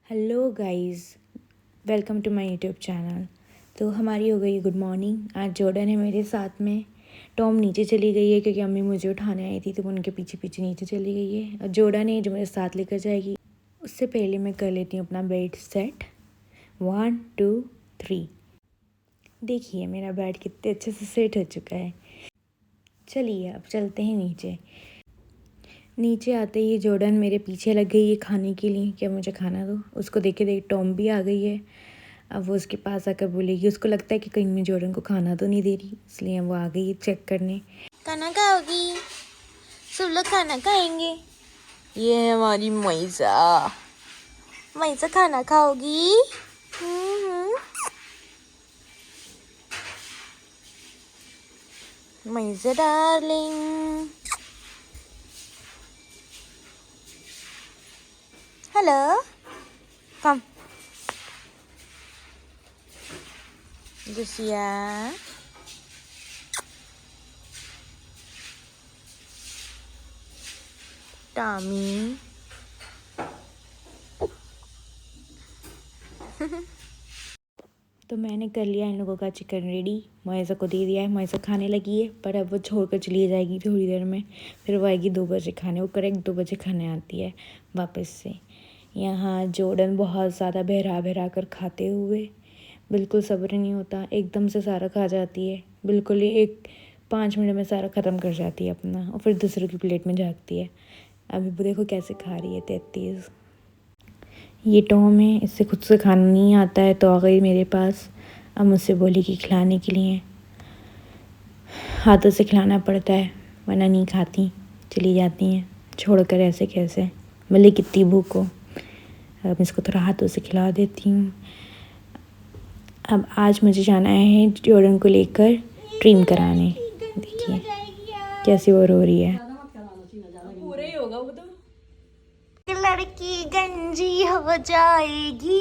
Hello guys, welcome to my YouTube channel. तो हमारी हो गई गुड मॉर्निंग। आज जॉर्डन है मेरे साथ में। टॉम नीचे चली गई है क्योंकि अम्मी मुझे उठाने आई थी, तो वो उनके पीछे पीछे नीचे चली गई है। और जॉर्डन है जो मेरे साथ लेकर जाएगी। उससे पहले मैं कर लेती हूँ अपना बेड सेट। 1 2 3। देखिए मेरा बेड कितने अच्छे से सेट हो चुका है। चलिए अब चलते हैं नीचे। नीचे आते ही जॉर्डन मेरे पीछे लग गई है खाने के लिए, क्या मुझे खाना दो। उसको देखे देख टॉम भी आ गई है। अब वो उसके पास आकर बोलेगी, उसको लगता है कि कहीं मैं जॉर्डन को खाना तो नहीं दे रही, इसलिए वो आ गई है चेक करने। खाना खाओगी? सब लोग खाना खाएंगे। ये है हमारी मैसा। मैसा खाना खाओगी? मैसा डार्लिंग। हेलो, कम। Lucia, Tommy। तो मैंने कर लिया इन लोगों का चिकन रेडी। मोइज़ा को दे दिया है, मोइज़ा खाने लगी है, पर अब वो छोड़कर चली जाएगी थोड़ी देर में। फिर वो आएगी 2 बजे खाने। वो करेक्ट 2 बजे खाने आती है वापस से। यहाँ जॉर्डन बहुत ज़्यादा बहरा बहरा कर खाते हुए, बिल्कुल सब्र नहीं होता, एकदम से सारा खा जाती है। बिल्कुल ही 5 मिनट में सारा ख़त्म कर जाती है अपना, और फिर दूसरों की प्लेट में झाँकती है। अभी वो देखो कैसे खा रही है, 33। ये टॉम है, इससे खुद से खाना नहीं आता है, तो आ गई मेरे पास। अब मुझसे बोली कि खिलाने के लिए हाथों से खिलाना पड़ता है, वरना नहीं खाती, चली जाती हैं छोड़कर। ऐसे कैसे, भले कितनी भूख हो। अब इसको थोड़ा हाथों से खिला देती हूँ। अब आज मुझे जाना है जॉर्डन को लेकर ट्रिम कराने। देखिए कैसी वो रो रही है। पूरा ही होगा वो तो। लड़की गंजी हो जाएगी,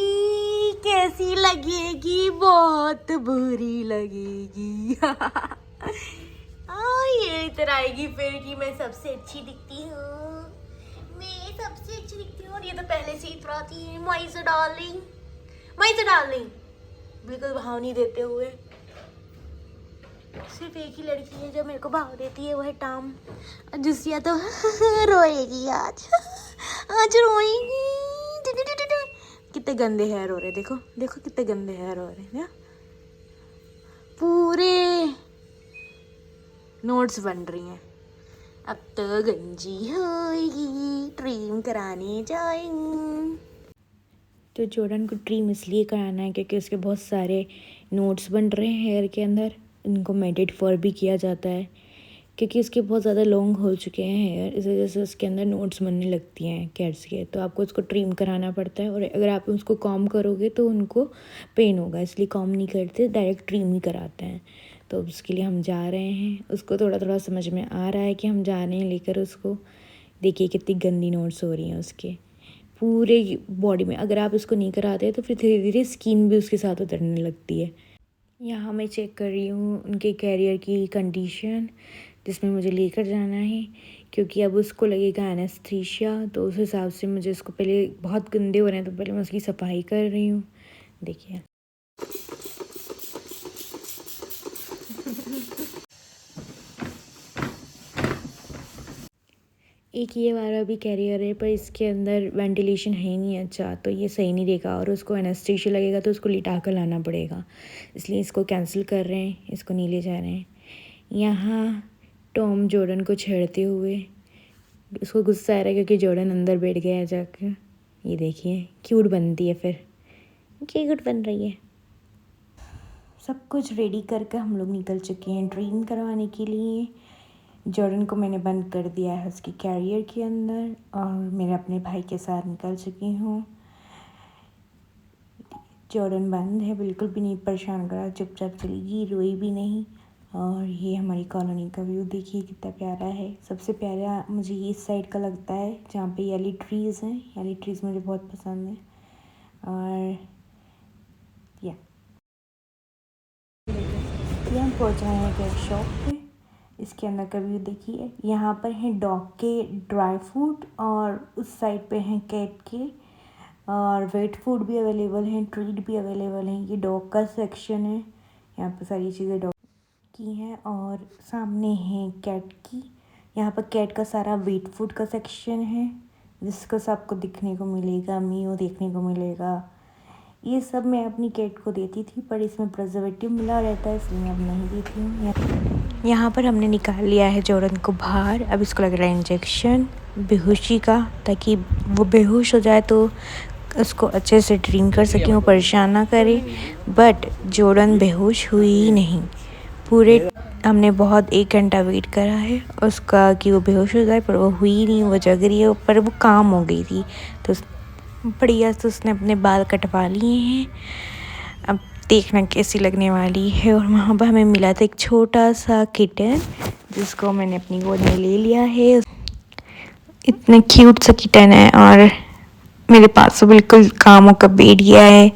कैसी लगेगी, बहुत बुरी लगेगी। ये इधर आएगी फिर कि मैं सबसे अच्छी दिखती हूँ, मैं सबसे अच्छी दिखती हूँ। और ये तो पहले से ही इतराती है। माइसा डार्लिंग, माइसा डार्लिंग, बिल्कुल भाव नहीं देते हुए। सिर्फ एक ही लड़की है जो मेरे को भाव देती है, वो है टॉम। जुसिया तो रोएगी आज, आज रोएगी। कितने गंदे हेयर हो रहे, देखो देखो कितने गंदे हेयर हो रहे हैं। पूरे नोट्स बन रही हैं। अब तो गंजी होएगी, ट्रिम कराने जाएंगे। तो जॉर्डन को ट्रिम इसलिए कराना है क्योंकि उसके बहुत सारे नोट्स बन रहे हैं हेयर के अंदर। इनको मेडेड फर भी किया जाता है क्योंकि उसके बहुत ज़्यादा लॉन्ग हो चुके हैं हेयर, इस वजह से उसके अंदर नोट्स बनने लगती हैं कैट्स के। तो आपको उसको ट्रिम कराना पड़ता है, और अगर आप उसको कॉम करोगे तो उनको पेन होगा, इसलिए कॉम नहीं करते, डायरेक्ट ट्रिम ही कराते हैं। तो उसके लिए हम जा रहे हैं। उसको थोड़ा थोड़ा समझ में आ रहा है कि हम जा रहे हैं लेकर उसको। देखिए कितनी गंदी नोट्स हो रही हैं उसके पूरे बॉडी में। अगर आप इसको नहीं कराते तो फिर धीरे धीरे स्किन भी उसके साथ उतरने लगती है। यहाँ मैं चेक कर रही हूँ उनके कैरियर की कंडीशन, जिसमें मुझे लेकर जाना है, क्योंकि अब उसको लगेगा एनेस्थीसिया। तो उस हिसाब से मुझे इसको पहले, बहुत गंदे हो रहे हैं तो पहले मैं उसकी सफाई कर रही हूँ। देखिए एक ये वाला भी कैरियर है, पर इसके अंदर वेंटिलेशन है नहीं अच्छा, तो ये सही नहीं देगा, और उसको एनेस्थीसिया लगेगा तो उसको लिटा कर लाना पड़ेगा, इसलिए इसको कैंसिल कर रहे हैं, इसको नहीं ले जा रहे हैं। यहाँ टॉम जॉर्डन को छेड़ते हुए, उसको गुस्सा आ रहा है क्योंकि जॉर्डन अंदर बैठ गया है जाकर। ये देखिए क्यूट बनती है, फिर क्यूट बन रही है। सब कुछ रेडी करके हम लोग निकल चुके हैं ट्रेन करवाने के लिए। जॉर्डन को मैंने बंद कर दिया है उसके कैरियर के अंदर, और मेरे अपने भाई के साथ निकल चुकी हूँ। जॉर्डन बंद है, बिल्कुल भी नहीं परेशान करा, चुपचाप चली गई, रोई भी नहीं। और ये हमारी कॉलोनी का व्यू देखिए कितना प्यारा है। सबसे प्यारा मुझे ये इस साइड का लगता है जहाँ पे येली ट्रीज़ हैं। येली ट्रीज़ मुझे बहुत पसंद है। और या ये हम पहुँच रहे हैं केक शॉप पे। इसके अंदर का व्यू देखिए, यहाँ पर है डॉग के ड्राई फ्रूट, और उस साइड पे हैं कैट के और वेट फूड भी अवेलेबल हैं, ट्रीट भी अवेलेबल हैं। ये डॉग का सेक्शन है, यहाँ पर सारी चीज़ें डॉग की हैं। और सामने है कैट की, यहाँ पर कैट का सारा वेट फूड का सेक्शन है, जिसको सबको दिखने को मिलेगा, मीओ देखने को मिलेगा। ये सब मैं अपनी कैट को देती थी, पर इसमें प्रिजर्वेटिव मिला रहता है, इसलिए मैं अब नहीं देती हूँ। यहाँ पर हमने निकाल लिया है जॉर्डन को बाहर। अब इसको लग रहा है इंजेक्शन बेहोशी का, ताकि वो बेहोश हो जाए तो उसको अच्छे से ड्रीम कर सकें, वो परेशान ना करे। बट जॉर्डन बेहोश हुई ही नहीं। पूरे हमने बहुत 1 घंटा वेट करा है उसका कि वो बेहोश हो जाए, पर वो हुई नहीं। वो जग रही है, पर वो काम हो गई थी। तो बढ़िया से उसने अपने बाल कटवा लिए हैं। अब देखना कैसी लगने वाली है। और वहाँ पर हमें मिला था एक छोटा सा किटन, जिसको मैंने अपनी गोद में ले लिया है। इतना क्यूट सा किटन है और मेरे पास तो बिल्कुल काम होकर बैठ गया है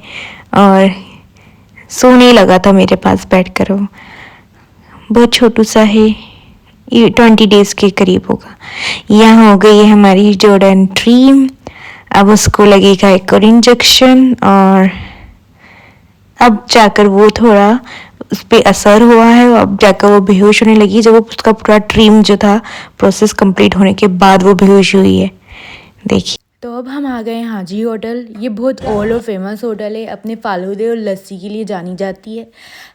और सोने लगा था मेरे पास बैठकर। वो बहुत छोटू सा है, ये 20 डेज़ के करीब होगा। यहाँ हो गई है हमारी जॉर्डन ड्रीम। अब उसको लगेगा एक और इंजेक्शन, और अब जाकर वो थोड़ा उस पर असर हुआ है। अब जाकर वो बेहोश होने लगी, जब वो उसका पूरा ड्रीम जो था प्रोसेस कंप्लीट होने के बाद वो बेहोश हुई है। देखिए, तो अब हम आ गए हैं हाजी होटल। ये बहुत ओल्ड और फेमस होटल है, अपने फालूदे और लस्सी के लिए जानी जाती है।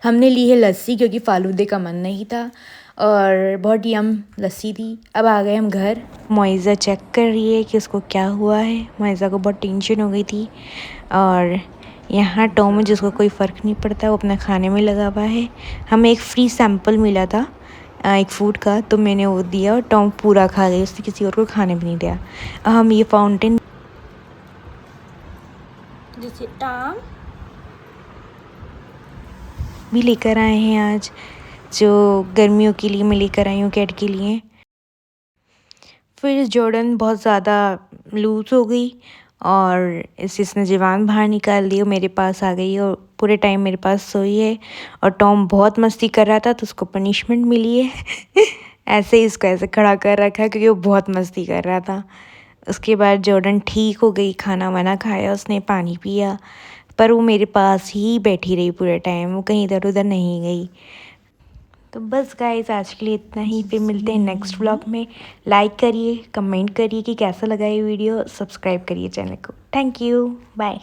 हमने ली है लस्सी क्योंकि फालूदे का मन नहीं था, और बहुत यम लस्सी थी। अब आ गए हम घर। मोइज़ा चेक कर रही है कि उसको क्या हुआ है। मोइज़ा को बहुत टेंशन हो गई थी। और यहाँ टॉम, जिसको कोई फ़र्क नहीं पड़ता, वो अपना खाने में लगा हुआ है। हमें एक फ्री सैंपल मिला था एक फूड का, तो मैंने वो दिया और टॉम पूरा खा गई, उसने किसी और को खाने भी नहीं दिया। हम ये फाउंटेन जैसे टॉम भी लेकर आए हैं आज, जो गर्मियों के लिए मैं लेकर आई हूँ कैट के लिए। फिर जॉर्डन बहुत ज़्यादा लूज़ हो गई और इसने ज़बान बाहर निकाल दी और मेरे पास आ गई और पूरे टाइम मेरे पास सोई है। और टॉम बहुत मस्ती कर रहा था, तो उसको पनिशमेंट मिली है ऐसे ही इसको ऐसे खड़ा कर रखा है क्योंकि वो बहुत मस्ती कर रहा था। उसके बाद जॉर्डन ठीक हो गई, खाना वाना खाया उसने, पानी पिया, पर वो मेरे पास ही बैठी रही पूरे टाइम, वो कहीं इधर उधर नहीं गई। तो बस गाइस, आज के लिए इतना ही। फिर मिलते हैं नेक्स्ट व्लॉग में। लाइक करिए, कमेंट करिए कि कैसा लगा ये वीडियो, सब्सक्राइब करिए चैनल को। Thank you, bye.